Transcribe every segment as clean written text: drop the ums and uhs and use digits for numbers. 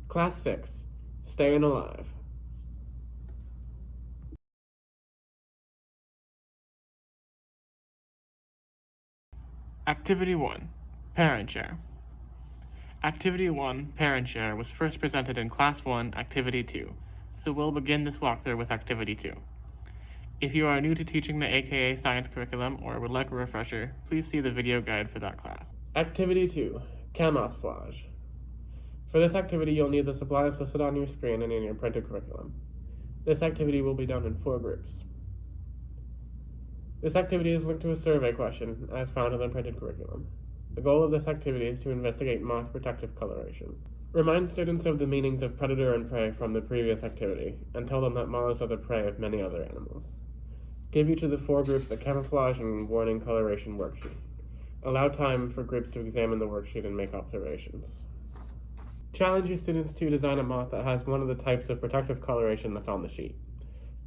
Class 6, Stayin' Alive. Activity 1, Parent Share. Activity 1, Parent Share, was first presented in Class 1, Activity 2, so we'll begin this walkthrough with Activity 2. If you are new to teaching the AKA Science curriculum or would like a refresher, please see the video guide for that class. Activity 2, Camouflage. For this activity, you'll need the supplies listed on your screen and in your printed curriculum. This activity will be done in 4 groups. This activity is linked to a survey question, as found in the printed curriculum. The goal of this activity is to investigate moth protective coloration. Remind students of the meanings of predator and prey from the previous activity, and tell them that moths are the prey of many other animals. Give each of the 4 groups a camouflage and warning coloration worksheet. Allow time for groups to examine the worksheet and make observations. Challenge your students to design a moth that has one of the types of protective coloration that's on the sheet.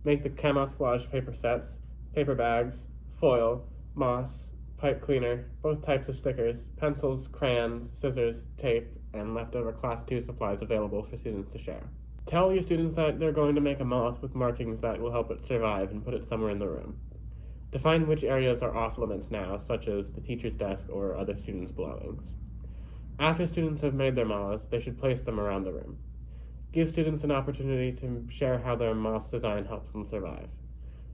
Make the camouflage paper sets, paper bags, foil, moss, pipe cleaner, both types of stickers, pencils, crayons, scissors, tape, and leftover Class 2 supplies available for students to share. Tell your students that they're going to make a moth with markings that will help it survive and put it somewhere in the room. Define which areas are off limits now, such as the teacher's desk or other students' belongings. After students have made their moths, they should place them around the room. Give students an opportunity to share how their moth design helps them survive.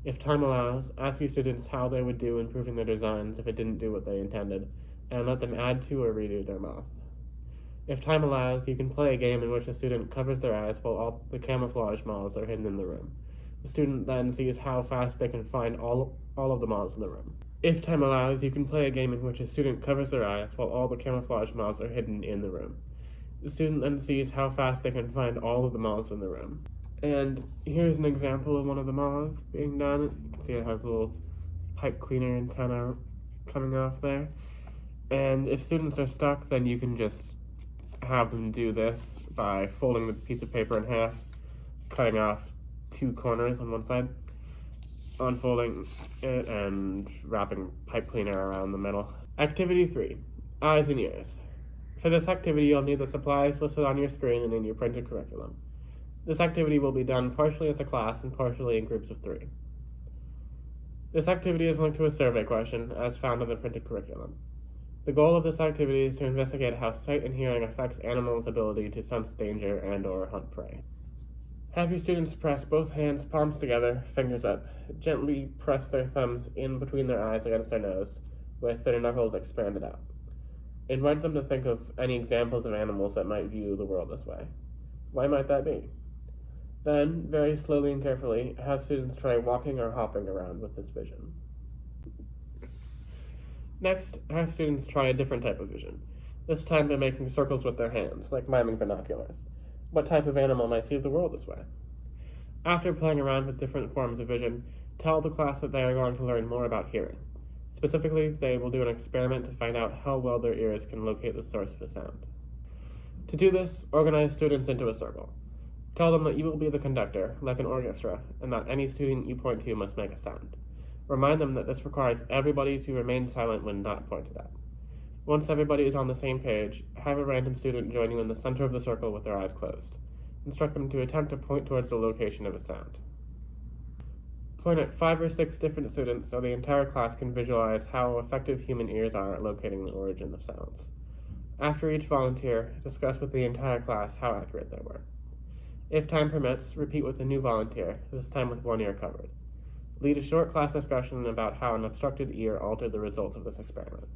If time allows, ask your students how they would do improving their designs if it didn't do what they intended, and let them add to or redo their moth. If time allows, you can play a game in which a student covers their eyes while all the camouflage moths are hidden in the room. The student then sees how fast they can find all of the moths in the room. If time allows, you can play a game in which a student covers their eyes while all the camouflage moths are hidden in the room. The student then sees how fast they can find all of the moths in the room. And here's an example of one of the moths being done. You can see it has a little pipe cleaner antenna coming off there. And if students are stuck, then you can just have them do this by folding the piece of paper in half, cutting off 2 corners on one side, unfolding it, and wrapping pipe cleaner around the middle. Activity 3, Eyes and Ears. For this activity, you'll need the supplies listed on your screen and in your printed curriculum. This activity will be done partially as a class and partially in groups of 3. This activity is linked to a survey question, as found in the printed curriculum. The goal of this activity is to investigate how sight and hearing affects animals' ability to sense danger and/or hunt prey. Have your students press both hands palms together, fingers up. Gently press their thumbs in between their eyes against their nose, with their knuckles expanded out. Invite them to think of any examples of animals that might view the world this way. Why might that be? Then, very slowly and carefully, have students try walking or hopping around with this vision. Next, have students try a different type of vision, this time by making circles with their hands, like miming binoculars. What type of animal might see the world this way? After playing around with different forms of vision, tell the class that they are going to learn more about hearing. Specifically, they will do an experiment to find out how well their ears can locate the source of a sound. To do this, organize students into a circle. Tell them that you will be the conductor, like an orchestra, and that any student you point to must make a sound. Remind them that this requires everybody to remain silent when not pointed at. Once everybody is on the same page, have a random student join you in the center of the circle with their eyes closed. Instruct them to attempt to point towards the location of a sound. Point at 5 or 6 different students so the entire class can visualize how effective human ears are at locating the origin of sounds. After each volunteer, discuss with the entire class how accurate they were. If time permits, repeat with the new volunteer, this time with one ear covered. Lead a short class discussion about how an obstructed ear altered the results of this experiment.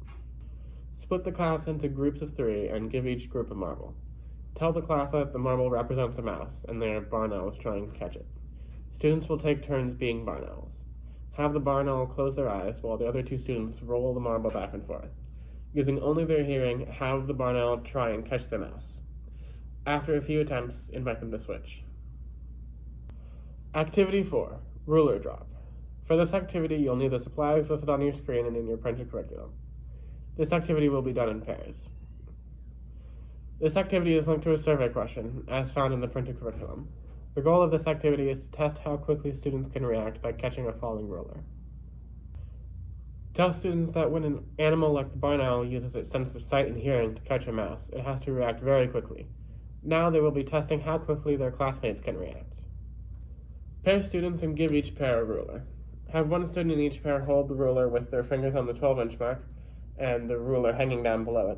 Split the class into groups of 3 and give each group a marble. Tell the class that the marble represents a mouse and they are barn owls trying to catch it. Students will take turns being barn owls. Have the barn owl close their eyes while the other 2 students roll the marble back and forth. Using only their hearing, have the barn owl try and catch the mouse. After a few attempts, invite them to switch. Activity 4, Ruler Drop. For this activity, you'll need the supplies listed on your screen and in your printed curriculum. This activity will be done in pairs. This activity is linked to a survey question, as found in the printed curriculum. The goal of this activity is to test how quickly students can react by catching a falling ruler. Tell students that when an animal like the barn owl uses its sense of sight and hearing to catch a mouse, it has to react very quickly. Now they will be testing how quickly their classmates can react. Pair students and give each pair a ruler. Have one student in each pair hold the ruler with their fingers on the 12-inch mark and the ruler hanging down below it,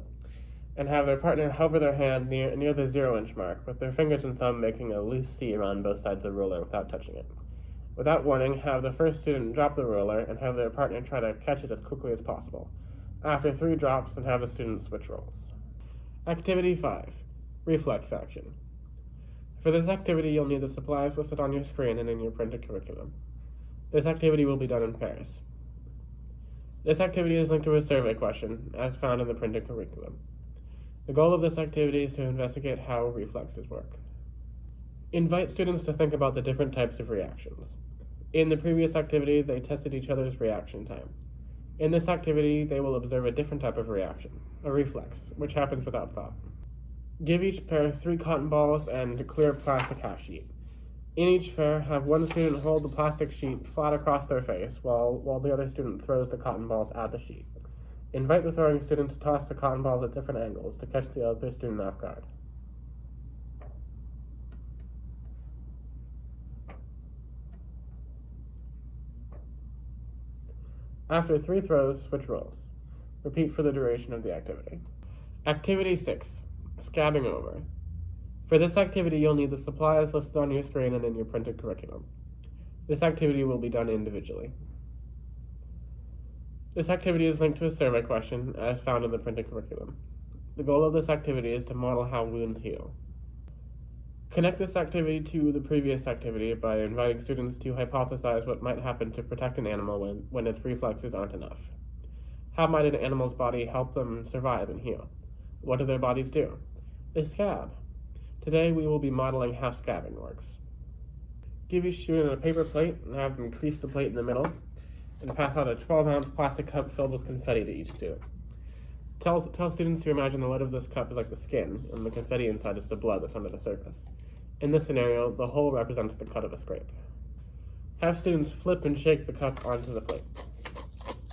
and have their partner hover their hand near the 0-inch mark with their fingers and thumb making a loose C around both sides of the ruler without touching it. Without warning, have the first student drop the ruler and have their partner try to catch it as quickly as possible. After 3 drops, then have the students switch roles. Activity 5. Reflex Action. For this activity, you'll need the supplies listed on your screen and in your printed curriculum. This activity will be done in pairs. This activity is linked to a survey question, as found in the printed curriculum. The goal of this activity is to investigate how reflexes work. Invite students to think about the different types of reactions. In the previous activity, they tested each other's reaction time. In this activity, they will observe a different type of reaction, a reflex, which happens without thought. Give each pair 3 cotton balls and a clear plastic half sheet. In each pair, have one student hold the plastic sheet flat across their face while the other student throws the cotton balls at the sheet. Invite the throwing student to toss the cotton balls at different angles to catch the other student off guard. After 3 throws, switch roles. Repeat for the duration of the activity. Activity 6. Scabbing Over. For this activity, you'll need the supplies listed on your screen and in your printed curriculum. This activity will be done individually. This activity is linked to a survey question, as found in the printed curriculum. The goal of this activity is to model how wounds heal. Connect this activity to the previous activity by inviting students to hypothesize what might happen to protect an animal when its reflexes aren't enough. How might an animal's body help them survive and heal? What do their bodies do? They scab. Today we will be modeling how scabbing works. Give each student a paper plate and have them crease the plate in the middle, and pass out a 12-ounce plastic cup filled with confetti to each student. Tell students to imagine the lid of this cup is like the skin, and the confetti inside is the blood that's under the surface. In this scenario, the hole represents the cut of a scrape. Have students flip and shake the cup onto the plate.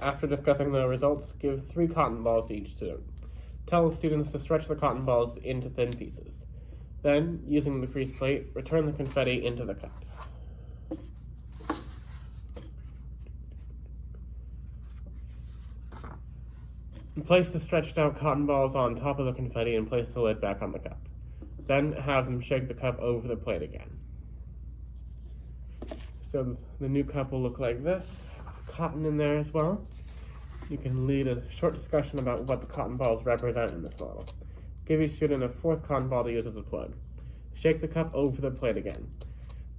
After discussing the results, give 3 cotton balls to each student. Tell students to stretch the cotton balls into thin pieces. Then, using the creased plate, return the confetti into the cup. Place the stretched out cotton balls on top of the confetti and place the lid back on the cup. Then have them shake the cup over the plate again. So the new cup will look like this, cotton in there as well. You can lead a short discussion about what the cotton balls represent in this model. Give each student a 4th cotton ball to use as a plug. Shake the cup over the plate again.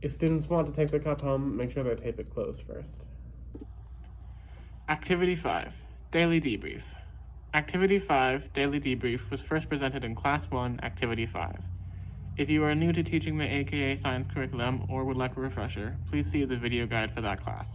If students want to take the cup home, make sure they tape it closed first. Activity 5, Daily Debrief. Activity 5, Daily Debrief, was first presented in Class 1, Activity 5. If you are new to teaching the AKA Science curriculum or would like a refresher, please see the video guide for that class.